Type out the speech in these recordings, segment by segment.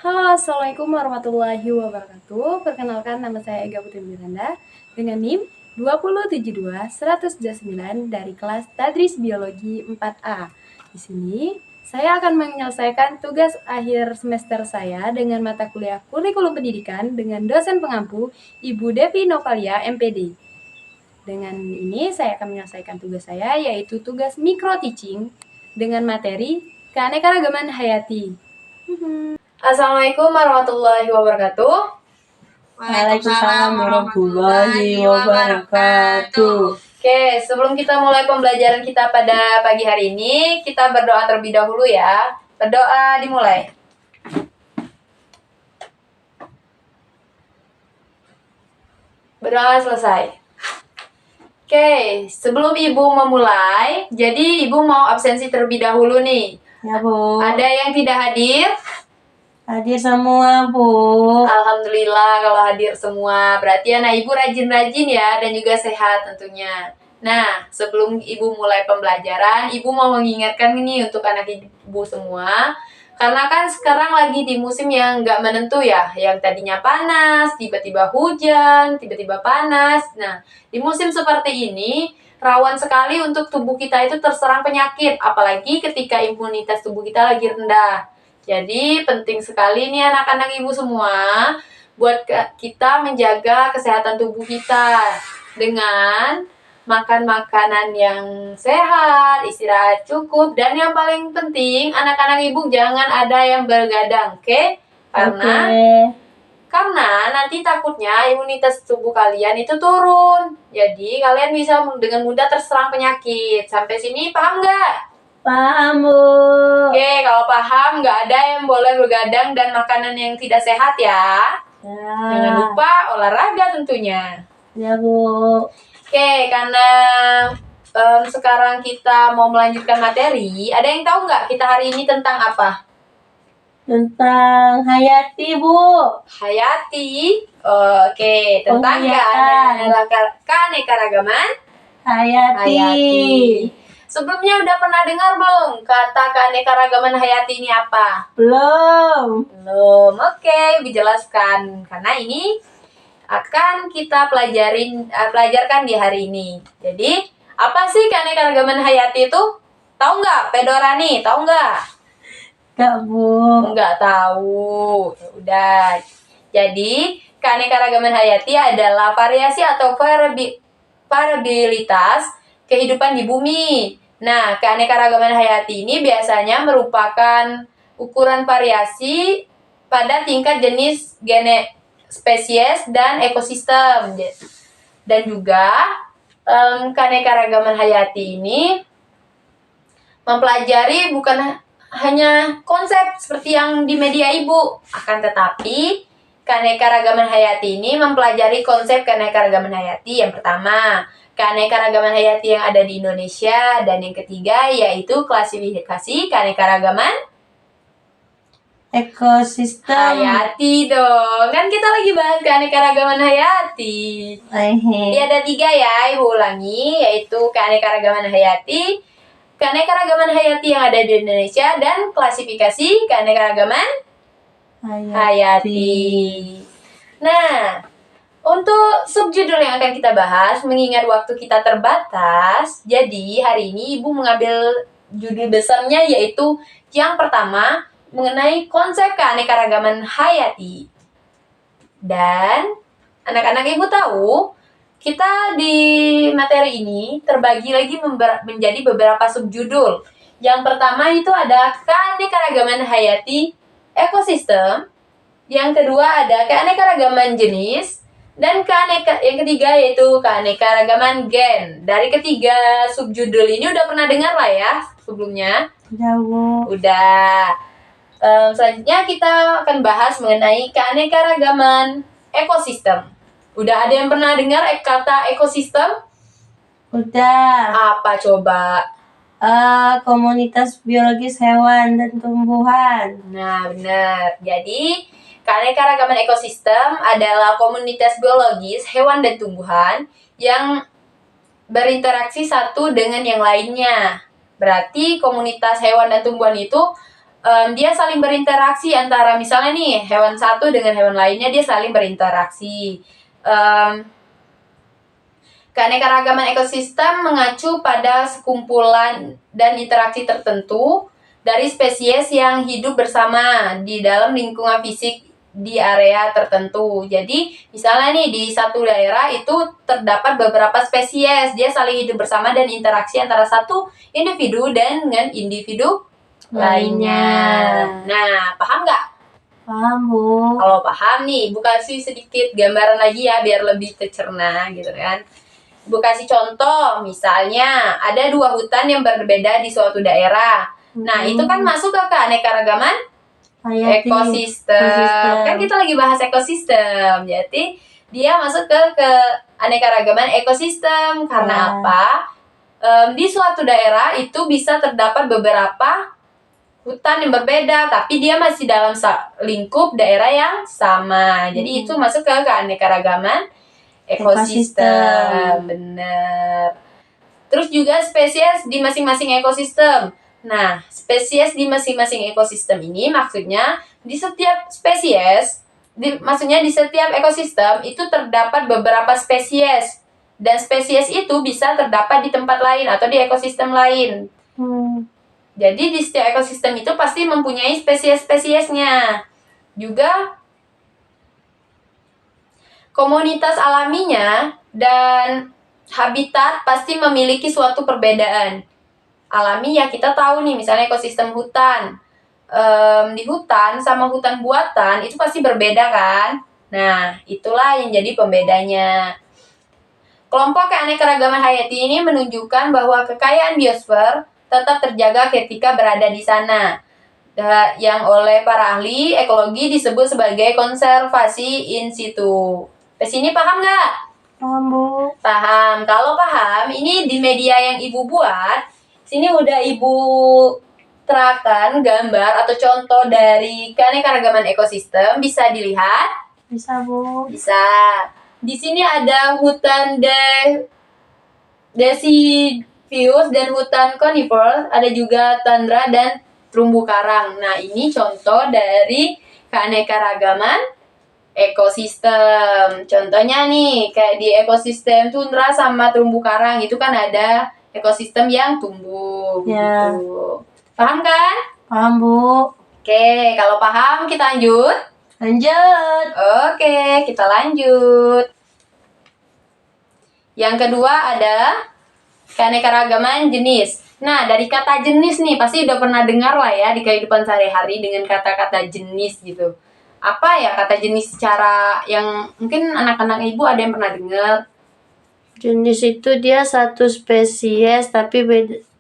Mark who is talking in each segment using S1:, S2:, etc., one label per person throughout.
S1: Halo, Assalamualaikum warahmatullahi wabarakatuh. Perkenalkan, nama saya Ega Putri Miranda dengan NIM 2072129 dari kelas Tadris Biologi 4A. Di sini, saya akan menyelesaikan tugas akhir semester saya dengan mata kuliah Kurikulum Pendidikan dengan dosen pengampu Ibu Devi Novalia, MPD. Dengan ini, saya akan menyelesaikan tugas saya, yaitu tugas micro teaching dengan materi keanekaragaman hayati. Assalamualaikum warahmatullahi wabarakatuh.
S2: Waalaikumsalam warahmatullahi wabarakatuh.
S1: Oke, sebelum kita mulai pembelajaran kita pada pagi hari ini, kita berdoa terlebih dahulu ya. Berdoa dimulai. Berdoa selesai. Oke, sebelum Ibu memulai, jadi Ibu mau absensi terlebih dahulu nih.
S2: Ya, Bu.
S1: Ada yang tidak hadir?
S2: Hadir semua, Bu.
S1: Alhamdulillah kalau hadir semua. Berarti anak Ibu rajin-rajin ya dan juga sehat tentunya. Nah, sebelum Ibu mulai pembelajaran, Ibu mau mengingatkan nih untuk anak Ibu semua. Karena kan sekarang lagi di musim yang nggak menentu ya. Yang tadinya panas, tiba-tiba hujan, tiba-tiba panas. Nah, di musim seperti ini, rawan sekali untuk tubuh kita itu terserang penyakit. Apalagi ketika imunitas tubuh kita lagi rendah. Jadi penting sekali nih anak-anak Ibu semua buat kita menjaga kesehatan tubuh kita dengan makan makanan yang sehat, istirahat cukup, dan yang paling penting anak-anak Ibu jangan ada yang bergadang, oke? Karena nanti takutnya imunitas tubuh kalian itu turun. Jadi kalian bisa dengan mudah terserang penyakit. Sampai sini paham nggak?
S2: Paham, Bu.
S1: Oke, kalau paham, nggak ada yang boleh begadang dan makanan yang tidak sehat ya.
S2: Ya.
S1: Jangan lupa olahraga tentunya.
S2: Ya, Bu.
S1: Oke, karena sekarang kita mau melanjutkan materi, ada yang tahu nggak kita hari ini tentang apa?
S2: Tentang hayati, Bu.
S1: Hayati. Oke, tentang keanekaragaman
S2: hayati.
S1: Sebelumnya udah pernah dengar belum kata keanekaragaman hayati ini apa?
S2: Belum.
S1: Oke, dijelaskan. Karena ini akan kita pelajarkan di hari ini. Jadi, apa sih keanekaragaman hayati itu? Tahu nggak, Pedorani? Tahu nggak?
S2: Nggak, Bu.
S1: Nggak tahu. Ya udah. Jadi, keanekaragaman hayati adalah variasi atau variabilitas kehidupan di bumi. Nah, keanekaragaman hayati ini biasanya merupakan ukuran variasi pada tingkat jenis, spesies, dan ekosistem. Dan juga keanekaragaman hayati ini mempelajari bukan hanya konsep seperti yang di media Ibu, akan tetapi keanekaragaman hayati ini mempelajari konsep keanekaragaman hayati. Yang pertama, keanekaragaman hayati yang ada di Indonesia, dan yang ketiga yaitu klasifikasi keanekaragaman
S2: ekosistem
S1: hayati dong. Kan kita lagi bahas keanekaragaman hayati. Jadi ada 3 ya, Ibu ulangi, yaitu keanekaragaman hayati, keanekaragaman hayati yang ada di Indonesia, dan klasifikasi keanekaragaman hayati. Nah, untuk subjudul yang akan kita bahas, mengingat waktu kita terbatas, jadi hari ini Ibu mengambil judul besarnya, yaitu yang pertama, mengenai konsep keanekaragaman hayati. Dan anak-anak Ibu tahu, kita di materi ini terbagi lagi menjadi beberapa subjudul. Yang pertama itu ada keanekaragaman hayati ekosistem. Yang kedua ada keanekaragaman jenis. Dan yang ketiga yaitu keanekaragaman gen. Dari ketiga subjudul ini udah pernah dengar lah ya sebelumnya?
S2: Udah, Bu.
S1: Udah. Selanjutnya kita akan bahas mengenai keanekaragaman ekosistem. Udah ada yang pernah dengar kata ekosistem?
S2: Udah.
S1: Apa coba?
S2: Komunitas biologis hewan dan tumbuhan.
S1: Nah, benar. Jadi, keanekaragaman ekosistem adalah komunitas biologis hewan dan tumbuhan yang berinteraksi satu dengan yang lainnya. Berarti komunitas hewan dan tumbuhan itu dia saling berinteraksi antara misalnya nih hewan satu dengan hewan lainnya, dia saling berinteraksi. Keanekaragaman ekosistem mengacu pada sekumpulan dan interaksi tertentu dari spesies yang hidup bersama di dalam lingkungan fisik di area tertentu. Jadi, misalnya nih di satu daerah itu terdapat beberapa spesies, dia saling hidup bersama dan interaksi antara satu individu dengan individu lainnya. Nah, paham nggak?
S2: Paham, Bu.
S1: Kalau paham nih, Ibu kasih sedikit gambaran lagi ya biar lebih tercerna gitu kan. Ibu kasih contoh, misalnya ada 2 hutan yang berbeda di suatu daerah. Nah, itu kan masuk ke keanekaragaman ekosistem. Kan kita lagi bahas ekosistem. Jadi, dia masuk ke keanekaragaman ekosistem. Karena apa? Di suatu daerah itu bisa terdapat beberapa hutan yang berbeda, tapi dia masih dalam lingkup daerah yang sama. Jadi, itu masuk ke keanekaragaman ekosistem. Bener. Terus juga spesies di masing-masing ekosistem. Nah, spesies di masing-masing ekosistem ini maksudnya di setiap spesies, maksudnya di setiap ekosistem itu terdapat beberapa spesies. Dan spesies itu bisa terdapat di tempat lain atau di ekosistem lain. Jadi di setiap ekosistem itu pasti mempunyai spesies-spesiesnya. Juga komunitas alaminya dan habitat pasti memiliki suatu perbedaan. Alami ya kita tahu nih, misalnya ekosistem hutan. Di hutan sama hutan buatan itu pasti berbeda kan? Nah, itulah yang jadi pembedanya. Kelompok keanekaragaman hayati ini menunjukkan bahwa kekayaan biosfer tetap terjaga ketika berada di sana. Yang oleh para ahli ekologi disebut sebagai konservasi in situ. Ke sini paham nggak?
S2: Paham, Bu.
S1: Paham. Kalau paham, ini di media yang Ibu buat, sini udah Ibu terapkan gambar atau contoh dari keanekaragaman ekosistem. Bisa dilihat?
S2: Bisa, Bu.
S1: Bisa. Di sini ada hutan deciduous dan hutan conifer, ada juga tundra dan terumbu karang. Nah, ini contoh dari keanekaragaman ekosistem. Contohnya nih, kayak di ekosistem tundra sama terumbu karang itu kan ada ekosistem yang tumbuh.
S2: Ya.
S1: Gitu. Paham kan?
S2: Paham, Bu.
S1: Oke, kalau paham kita lanjut.
S2: Lanjut.
S1: Oke, kita lanjut. Yang kedua ada keanekaragaman jenis. Nah, dari kata jenis nih, pasti udah pernah dengar lah ya di kehidupan sehari-hari dengan kata-kata jenis gitu. Apa ya kata jenis secara yang mungkin anak-anak Ibu ada yang pernah dengar?
S2: Jenis itu dia satu spesies tapi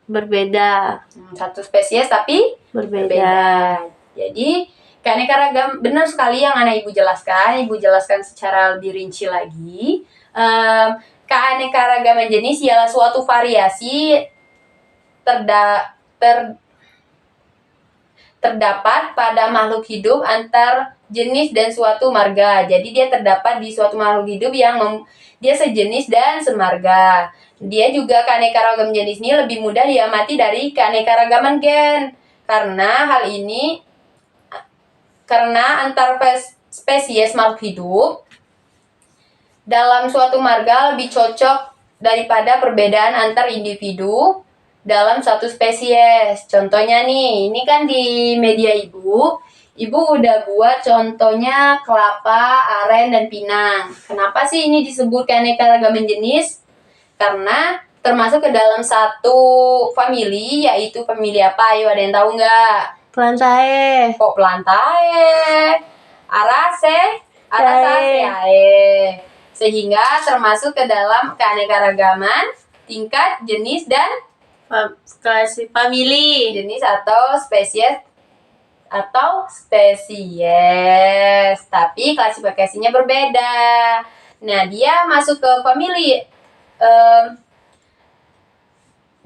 S2: berbeda.
S1: Satu spesies tapi berbeda. Jadi, keanekaragaman benar sekali yang anak Ibu jelaskan. Ibu jelaskan secara lebih rinci lagi. Keanekaragaman jenis ialah suatu variasi terdapat pada makhluk hidup antar jenis dan suatu marga. Jadi dia terdapat di suatu makhluk hidup yang dia sejenis dan semarga. Dia juga keanekaragaman jenis ini lebih mudah diamati dari keanekaragaman gen. Karena antar spesies makhluk hidup dalam suatu marga lebih cocok daripada perbedaan antar individu dalam satu spesies. Contohnya nih, ini kan di media Ibu udah buat contohnya kelapa, aren, dan pinang. Kenapa sih ini disebut keanekaragaman jenis? Karena termasuk ke dalam satu famili, yaitu famili apa? Ayo, ada yang tahu nggak?
S2: Plantae.
S1: Kok Plantae? Araceae. Sehingga termasuk ke dalam keanekaragaman tingkat jenis dan
S2: Klasi famili.
S1: jenis atau spesies tapi klasifikasinya berbeda. Nah, dia masuk ke famili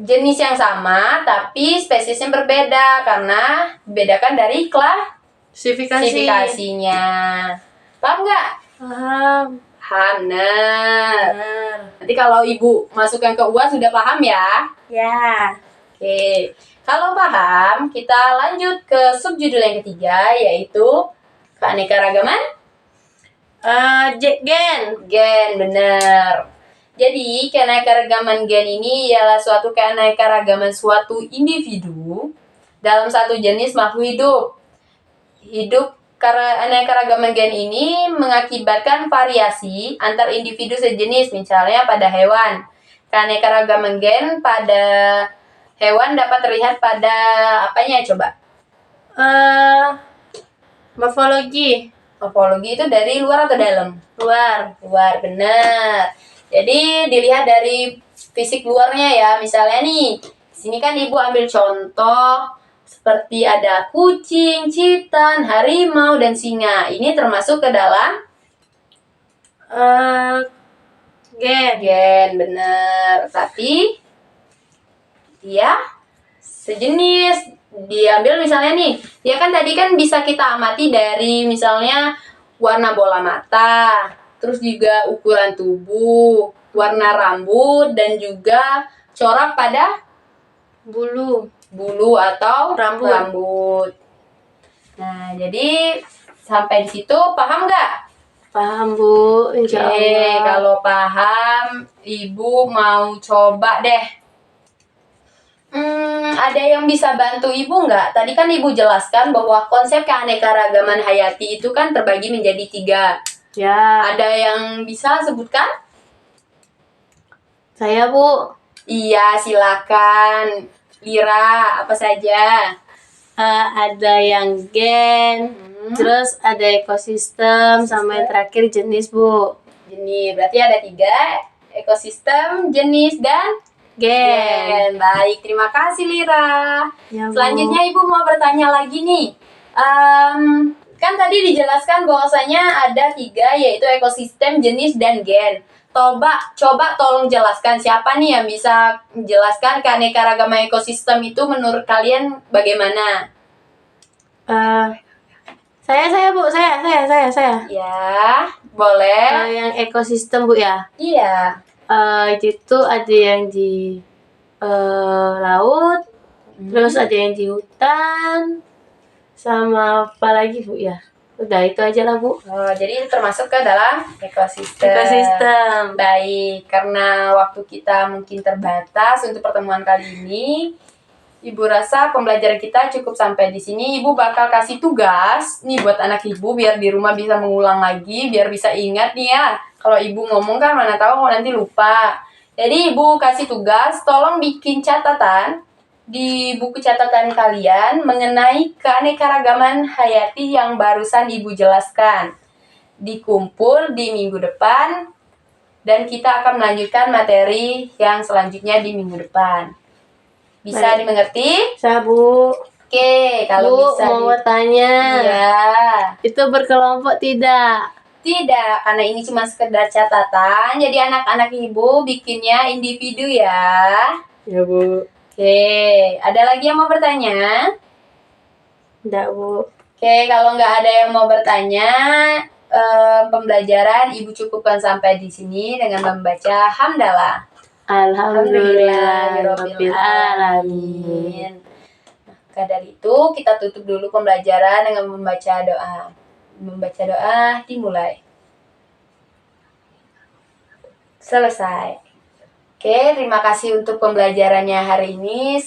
S1: jenis yang sama tapi spesiesnya berbeda karena dibedakan dari klasifikasinya. Paham nggak?
S2: Paham.
S1: Benar. Nanti kalau Ibu masukkan ke UAS sudah paham ya?
S2: Ya.
S1: Oke. Oke, kalau paham, kita lanjut ke subjudul yang ketiga, yaitu keanekaragaman
S2: Gen.
S1: gen. Benar. Jadi, keanekaragaman gen ini ialah suatu keanekaragaman suatu individu dalam satu jenis makhluk hidup. Keanekaragaman gen ini mengakibatkan variasi antar individu sejenis, misalnya pada hewan. Keanekaragaman gen pada hewan dapat terlihat pada apanya coba?
S2: Morfologi.
S1: Morfologi itu dari luar atau dalam?
S2: Luar.
S1: Luar, benar. Jadi dilihat dari fisik luarnya ya. Misalnya nih, di sini kan ibu ambil contoh seperti ada kucing, chitan, harimau, dan singa. Ini termasuk ke dalam
S2: Gen.
S1: gen, benar. Tapi dia sejenis. Diambil misalnya nih, ya kan tadi kan bisa kita amati dari misalnya warna bola mata, terus juga ukuran tubuh, warna rambut, dan juga corak pada bulu atau rambut. Nah, jadi sampai di situ paham nggak?
S2: Paham, Bu. Insya
S1: Oke,
S2: Allah.
S1: kalau paham, Ibu mau coba deh. Ada yang bisa bantu Ibu nggak? Tadi kan Ibu jelaskan bahwa konsep keanekaragaman hayati itu kan terbagi menjadi 3.
S2: Ya.
S1: Ada yang bisa sebutkan?
S2: Saya, Bu.
S1: Iya, silakan. Lira, apa saja?
S2: Ada yang gen, terus ada ekosistem, sama yang terakhir jenis, Bu.
S1: Jenis, berarti ada 3. Ekosistem, jenis, dan gen. Baik, terima kasih Lira.
S2: Ya, Bu.
S1: Selanjutnya Ibu mau bertanya lagi nih. Kan tadi dijelaskan bahwasanya ada 3, yaitu ekosistem, jenis, dan gen. Coba tolong jelaskan siapa nih yang bisa menjelaskan keanekaragaman ekosistem itu menurut kalian bagaimana?
S2: Saya, Bu. Saya.
S1: Ya, boleh.
S2: Yang ekosistem, Bu, ya.
S1: Iya.
S2: Itu ada yang di laut, terus ada yang di hutan, sama apa lagi, Bu, ya? Udah, itu aja lah, Bu.
S1: Jadi itu termasuk ke dalam ekosistem. Baik, karena waktu kita mungkin terbatas untuk pertemuan kali ini, Ibu rasa pembelajaran kita cukup sampai di sini. Ibu bakal kasih tugas nih buat anak Ibu biar di rumah bisa mengulang lagi, biar bisa ingat nih ya. Kalau Ibu ngomong kan mana tahu nanti lupa. Jadi Ibu kasih tugas, tolong bikin catatan di buku catatan kalian mengenai keanekaragaman hayati yang barusan Ibu jelaskan. Dikumpul di minggu depan dan kita akan melanjutkan materi yang selanjutnya di minggu depan. Bisa
S2: Baik.
S1: dimengerti?
S2: Saya, Bu.
S1: Oke, kalau
S2: Bu,
S1: bisa
S2: mau bertanya.
S1: Iya.
S2: Itu berkelompok tidak?
S1: Tidak, karena ini cuma sekedar catatan. Jadi anak-anak Ibu bikinnya individu ya.
S2: Ya, Bu.
S1: Oke, ada lagi yang mau bertanya?
S2: Tidak, Bu.
S1: Oke, kalau nggak ada yang mau bertanya, pembelajaran Ibu cukupkan sampai di sini dengan membaca hamdalah.
S2: Alhamdulillahirabbil alamin.
S1: Maka dari itu kita tutup dulu pembelajaran dengan membaca doa. Membaca doa dimulai. Selesai. Oke, terima kasih untuk pembelajarannya hari ini.